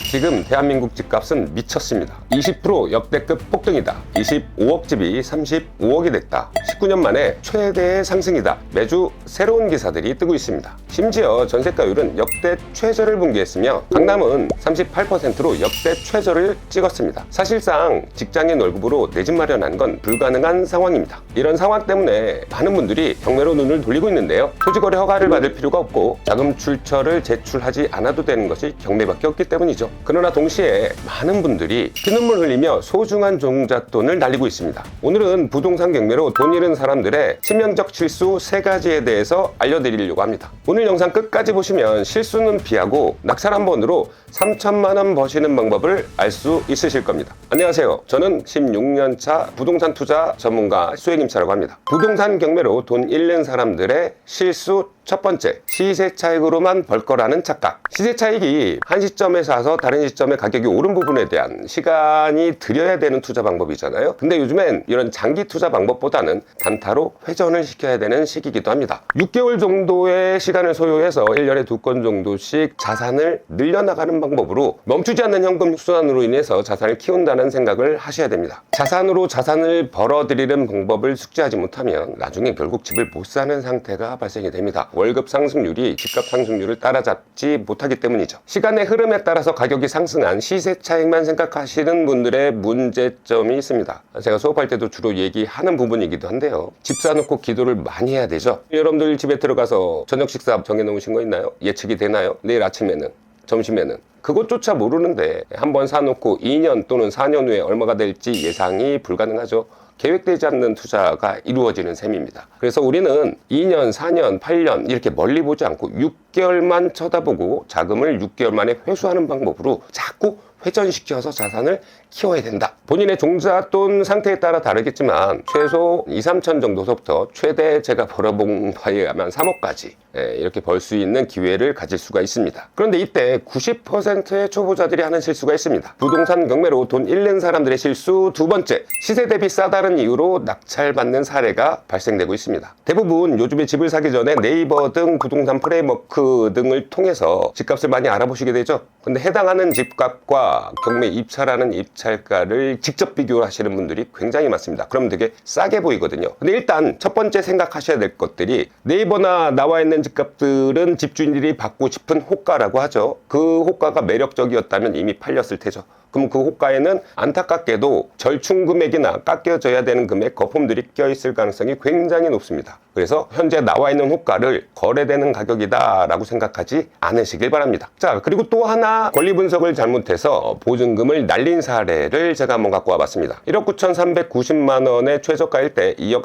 지금 대한민국 집값은 미쳤습니다. 20% 역대급 폭등이다. 25억 집이 35억이 됐다. 19년 만에 최대의 상승이다. 매주 새로운 기사들이 뜨고 있습니다. 심지어 전세가율은 역대 최저를 붕괴했으며 강남은 38%로 역대 최저를 찍었습니다. 사실상 직장인 월급으로 내 집 마련하는 건 불가능한 상황입니다. 이런 상황 때문에 많은 분들이 경매로 눈을 돌리고 있는데요. 토지거래 허가를 받을 필요가 없고 자금 출처를 제출하지 않아도 되는 것이 경매밖에 없기 때문이죠. 그러나 동시에 많은 분들이 피눈물 흘리며 소중한 종잣돈을 날리고 있습니다. 오늘은 부동산 경매로 돈 잃은 사람들의 치명적 실수 3가지에 대해서 알려드리려고 합니다. 오늘 영상 끝까지 보시면 실수는 피하고 낙찰 한 번으로 3천만 원 버시는 방법을 알 수 있으실 겁니다. 안녕하세요. 저는 16년차 부동산 투자 전문가 수혜김차라고 합니다. 부동산 경매로 돈 잃는 사람들의 실수 첫 번째, 시세 차익으로만 벌 거라는 착각. 시세 차익이 한 시점에 사서 다른 시점에 가격이 오른 부분에 대한 시간이 들여야 되는 투자 방법이잖아요. 근데 요즘엔 이런 장기 투자 방법보다는 단타로 회전을 시켜야 되는 시기이기도 합니다. 6개월 정도의 시간을 소요해서 1년에 2건 정도씩 자산을 늘려나가는 방법으로 멈추지 않는 현금 순환으로 인해서 자산을 키운다는 생각을 하셔야 됩니다. 자산으로 자산을 벌어들이는 방법을 숙지하지 못하면 나중에 결국 집을 못 사는 상태가 발생이 됩니다. 월급 상승률이 집값 상승률을 따라잡지 못하기 때문이죠. 시간의 흐름에 따라서 가격이 상승한 시세 차익만 생각하시는 분들의 문제점이 있습니다. 제가 수업할 때도 주로 얘기하는 부분이기도 한데요. 집 사놓고 기도를 많이 해야 되죠. 여러분들 집에 들어가서 저녁 식사 정해놓으신 거 있나요? 예측이 되나요? 내일 아침에는? 점심에는? 그것조차 모르는데 한번 사놓고 2년 또는 4년 후에 얼마가 될지 예상이 불가능하죠. 계획되지 않는 투자가 이루어지는 셈입니다. 그래서 우리는 2년, 4년, 8년 이렇게 멀리 보지 않고 6개월만 쳐다보고 자금을 6개월 만에 회수하는 방법으로 자꾸 회전시켜서 자산을 키워야 된다. 본인의 종잣돈 상태에 따라 다르겠지만 최소 2, 3천 정도서부터 최대 제가 벌어본 바에 의하면 3억까지 이렇게 벌 수 있는 기회를 가질 수가 있습니다. 그런데 이때 90%의 초보자들이 하는 실수가 있습니다. 부동산 경매로 돈 잃는 사람들의 실수 두 번째, 시세 대비 싸다는 이유로 낙찰받는 사례가 발생되고 있습니다. 대부분 요즘에 집을 사기 전에 네이버 등 부동산 프레임워크 등을 통해서 집값을 많이 알아보시게 되죠. 근데 해당하는 집값과 경매 입찰하는 입찰가를 직접 비교하시는 분들이 굉장히 많습니다. 그러면 되게 싸게 보이거든요. 근데 일단 첫 번째 생각하셔야 될 것들이 네이버나 나와 있는 집값들은 집주인들이 받고 싶은 호가라고 하죠. 그 호가가 매력적이었다면 이미 팔렸을 테죠. 그럼 그 호가에는 안타깝게도 절충 금액이나 깎여져야 되는 금액 거품들이 껴있을 가능성이 굉장히 높습니다. 그래서 현재 나와 있는 호가를 거래되는 가격이다 라고 생각하지 않으시길 바랍니다. 자, 그리고 또 하나 권리 분석을 잘못해서 보증금을 날린 사례를 제가 한번 갖고 와봤습니다. 1억 9,390만 원의 최저가일 때 2억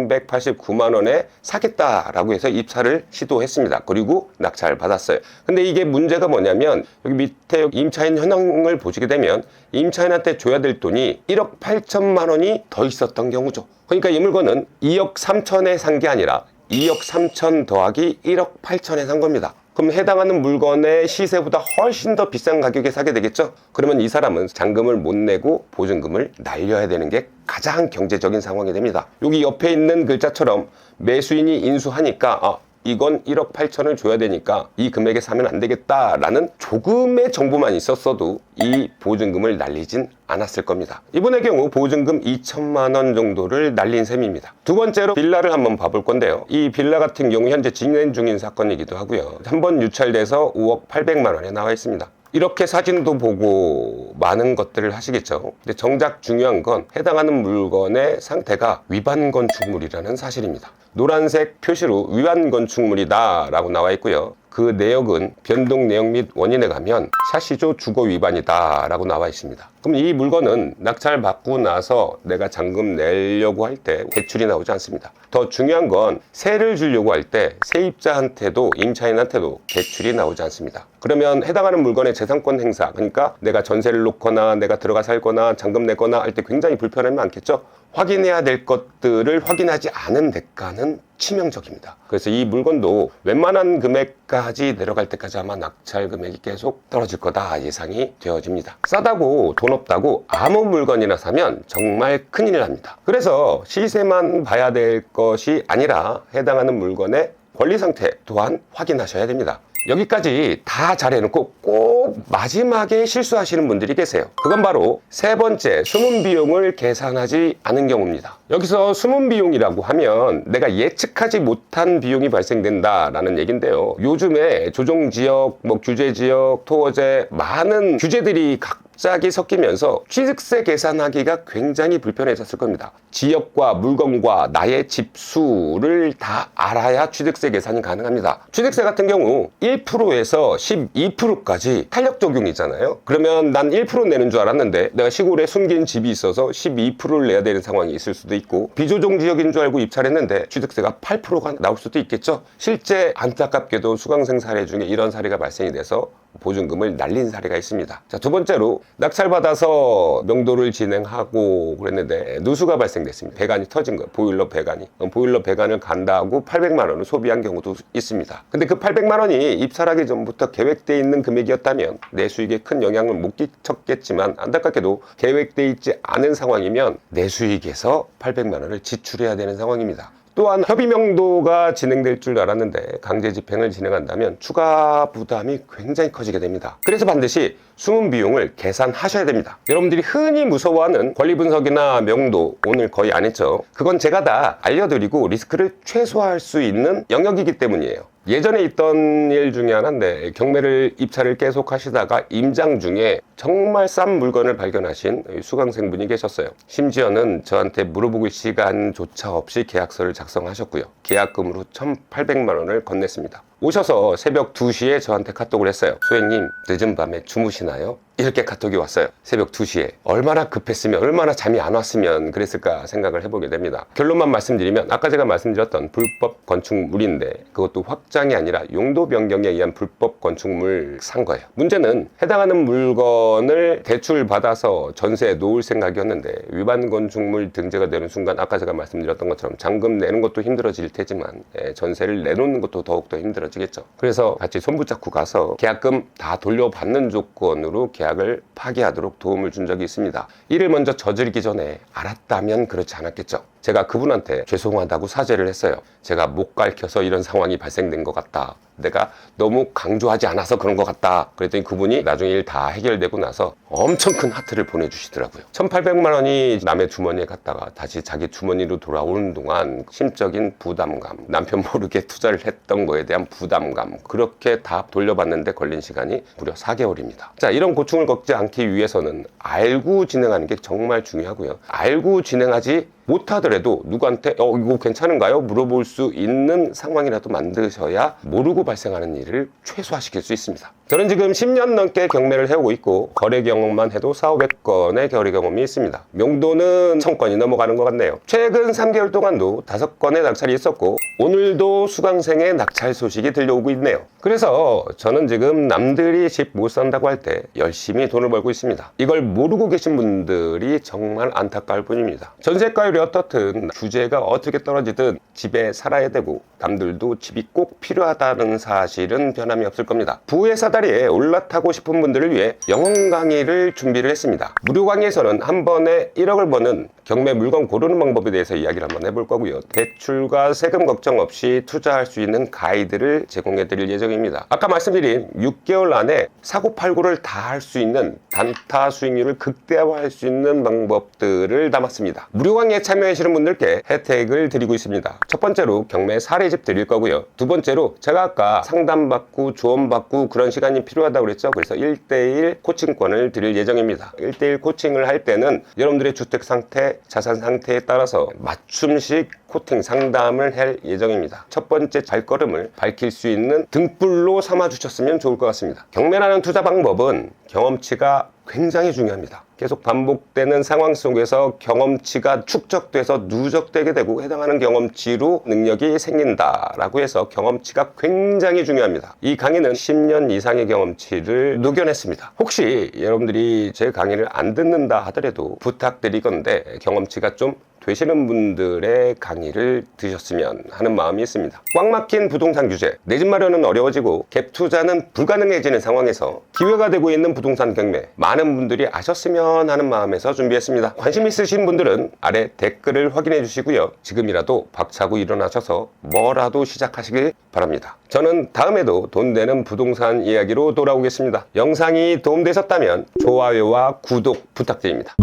3,389만 원에 사겠다라고 해서 입찰을 시도했습니다. 그리고 낙찰 받았어요. 근데 이게 문제가 뭐냐면 여기 밑에 임차인 현황을 보시게 되면 임차인한테 줘야 될 돈이 1억 8천만 원이 더 있었던 경우죠. 그러니까 이 물건은 2억 3천에 산 게 아니라 2억 3천 더하기 1억 8천에 산 겁니다. 그럼 해당하는 물건의 시세보다 훨씬 더 비싼 가격에 사게 되겠죠? 그러면 이 사람은 잔금을 못 내고 보증금을 날려야 되는 게 가장 경제적인 상황이 됩니다. 여기 옆에 있는 글자처럼 매수인이 인수하니까 이건 1억 8천을 줘야 되니까 이 금액에 사면 안 되겠다라는 조금의 정보만 있었어도 이 보증금을 날리진 않았을 겁니다. 이번의 경우 보증금 2천만 원 정도를 날린 셈입니다. 두 번째로 빌라를 한번 봐볼 건데요. 이 빌라 같은 경우 현재 진행 중인 사건이기도 하고요. 한번 유찰돼서 5억 800만 원에 나와 있습니다. 이렇게 사진도 보고 많은 것들을 하시겠죠. 근데 정작 중요한 건 해당하는 물건의 상태가 위반 건축물이라는 사실입니다. 노란색 표시로 위반 건축물이다 라고 나와 있고요. 그 내역은 변동 내역 및 원인에 가면 샤시조 주거 위반이다 라고 나와 있습니다. 그럼 이 물건은 낙찰 받고 나서 내가 잔금 내려고 할 때 대출이 나오지 않습니다. 더 중요한 건 세를 주려고 할 때 세입자한테도 임차인한테도 대출이 나오지 않습니다. 그러면 해당하는 물건의 재산권 행사, 그러니까 내가 전세를 놓거나 내가 들어가 살거나 잔금 내거나 할 때 굉장히 불편함이 많겠죠. 확인해야 될 것들을 확인하지 않은 대가는 치명적입니다. 그래서 이 물건도 웬만한 금액까지 내려갈 때까지 아마 낙찰 금액이 계속 떨어질 거다 예상이 되어집니다. 싸다고 돈 없다고 아무 물건이나 사면 정말 큰일 납니다. 그래서 시세만 봐야 될 것이 아니라 해당하는 물건의 권리 상태 또한 확인하셔야 됩니다. 여기까지 다 잘해놓고 꼭 마지막에 실수하시는 분들이 계세요. 그건 바로 세 번째, 숨은 비용을 계산하지 않은 경우입니다. 여기서 숨은 비용이라고 하면 내가 예측하지 못한 비용이 발생된다라는 얘긴데요. 요즘에 조정지역, 규제지역, 토어제 많은 규제들이 갑자기 섞이면서 취득세 계산하기가 굉장히 불편해졌을 겁니다. 지역과 물건과 나의 집수를 다 알아야 취득세 계산이 가능합니다. 취득세 같은 경우 1%에서 12%까지 탄력 적용이잖아요. 그러면 난 1% 내는 줄 알았는데 내가 시골에 숨긴 집이 있어서 12%를 내야 되는 상황이 있을 수도 있고, 비조정 지역인 줄 알고 입찰 했는데 취득세가 8%가 나올 수도 있겠죠. 실제 안타깝게도 수강생 사례 중에 이런 사례가 발생이 돼서 보증금을 날린 사례가 있습니다. 자, 두 번째로 낙찰받아서 명도를 진행하고 그랬는데 누수가 발생됐습니다. 배관이 터진 거예요. 보일러 배관이. 보일러 배관을 간다고 800만 원을 소비한 경우도 있습니다. 근데 그 800만 원이 입찰하기 전부터 계획되어 있는 금액이었다면 내 수익에 큰 영향을 못 끼쳤겠지만, 안타깝게도 계획되어 있지 않은 상황이면 내 수익에서 800만 원을 지출해야 되는 상황입니다. 또한 협의 명도가 진행될 줄 알았는데 강제 집행을 진행한다면 추가 부담이 굉장히 커지게 됩니다. 그래서 반드시 숨은 비용을 계산하셔야 됩니다. 여러분들이 흔히 무서워하는 권리 분석이나 명도, 오늘 거의 안 했죠. 그건 제가 다 알려드리고 리스크를 최소화할 수 있는 영역이기 때문이에요. 예전에 있던 일 중에 하나인데, 경매를 입찰을 계속 하시다가 임장 중에 정말 싼 물건을 발견하신 수강생분이 계셨어요. 심지어는 저한테 물어보길 시간조차 없이 계약서를 작성하셨고요. 계약금으로 1,800만 원을 건넸습니다. 오셔서 새벽 2시에 저한테 카톡을 했어요. 소장님, 늦은 밤에 주무시나요? 이렇게 카톡이 왔어요. 새벽 2시에. 얼마나 급했으면, 얼마나 잠이 안 왔으면 그랬을까 생각을 해보게 됩니다. 결론만 말씀드리면, 아까 제가 말씀드렸던 불법 건축물인데 그것도 확장이 아니라 용도 변경에 의한 불법 건축물 산 거예요. 문제는 해당하는 물건을 대출 받아서 전세에 놓을 생각이었는데 위반 건축물 등재가 되는 순간, 아까 제가 말씀드렸던 것처럼 잔금 내는 것도 힘들어질 테지만 전세를 내놓는 것도 더욱더 힘들어지겠죠. 그래서 같이 손붙잡고 가서 계약금 다 돌려받는 조건으로 계약을 파기하도록 도움을 준 적이 있습니다. 이를 먼저 저지르기 전에 알았다면 그렇지 않았겠죠. 제가 그분한테 죄송하다고 사죄를 했어요. 제가 못 가르쳐서 이런 상황이 발생된 것 같다. 내가 너무 강조하지 않아서 그런 것 같다. 그랬더니 그분이 나중에 일 다 해결되고 나서 엄청 큰 하트를 보내주시더라고요. 1,800만 원이 남의 주머니에 갔다가 다시 자기 주머니로 돌아오는 동안 심적인 부담감, 남편 모르게 투자를 했던 거에 대한 부담감, 그렇게 다 돌려받는데 걸린 시간이 무려 4개월입니다. 자, 이런 고충을 겪지 않기 위해서는 알고 진행하는 게 정말 중요하고요. 알고 진행하지 못하더라도 누구한테 이거 괜찮은가요? 물어볼 수 있는 상황이라도 만드셔야 모르고 발생하는 일을 최소화시킬 수 있습니다. 저는 지금 10년 넘게 경매를 해오고 있고 거래 경험만 해도 400~500건의 거래 경험이 있습니다. 명도는 1000건이 넘어가는 것 같네요. 최근 3개월 동안도 5건의 낙찰이 있었고 오늘도 수강생의 낙찰 소식이 들려오고 있네요. 그래서 저는 지금 남들이 집 못 산다고 할 때 열심히 돈을 벌고 있습니다. 이걸 모르고 계신 분들이 정말 안타까울 뿐입니다. 전세가율이 어떻든 주제가 어떻게 떨어지든 집에 살아야 되고 남들도 집이 꼭 필요하다는 사실은 변함이 없을 겁니다. 부의 사다리에 올라타고 싶은 분들을 위해 영어 강의를 준비를 했습니다. 무료 강의에서는 한 번에 1억을 버는 경매 물건 고르는 방법에 대해서 이야기를 한번 해볼 거고요. 대출과 세금 걱정 없이 투자할 수 있는 가이드를 제공해 드릴 예정입니다. 아까 말씀드린 6개월 안에 사고팔고를 다 할 수 있는 단타 수익률을 극대화할 수 있는 방법들을 담았습니다. 무료 강의에 참여하시는 분들께 혜택을 드리고 있습니다. 첫 번째로 경매 사례집 드릴 거고요. 두 번째로 제가 아까 상담받고 조언받고 그런 시간이 필요하다고 그랬죠. 그래서 1:1 코칭권을 드릴 예정입니다. 1:1 코칭을 할 때는 여러분들의 주택 상태, 자산 상태에 따라서 맞춤식 코팅 상담을 할 예정입니다. 첫 번째 발걸음을 밝힐 수 있는 등불로 삼아 주셨으면 좋을 것 같습니다. 경매라는 투자 방법은 경험치가 굉장히 중요합니다. 계속 반복되는 상황 속에서 경험치가 축적돼서 누적되게 되고 해당하는 경험치로 능력이 생긴다라고 해서 경험치가 굉장히 중요합니다. 이 강의는 10년 이상의 경험치를 녹여냈습니다. 혹시 여러분들이 제 강의를 안 듣는다 하더라도 부탁드리건데 경험치가 좀 되시는 분들의 강의를 드셨으면 하는 마음이 있습니다. 꽉 막힌 부동산 규제, 내 집 마련은 어려워지고 갭 투자는 불가능해지는 상황에서 기회가 되고 있는 부동산 경매, 많은 분들이 아셨으면 했으면 하는 마음에서 준비했습니다. 관심 있으신 분들은 아래 댓글을 확인해 주시고요. 지금이라도 박차고 일어나셔서 뭐라도 시작하시길 바랍니다. 저는 다음에도 돈 되는 부동산 이야기로 돌아오겠습니다. 영상이 도움되셨다면 좋아요와 구독 부탁드립니다.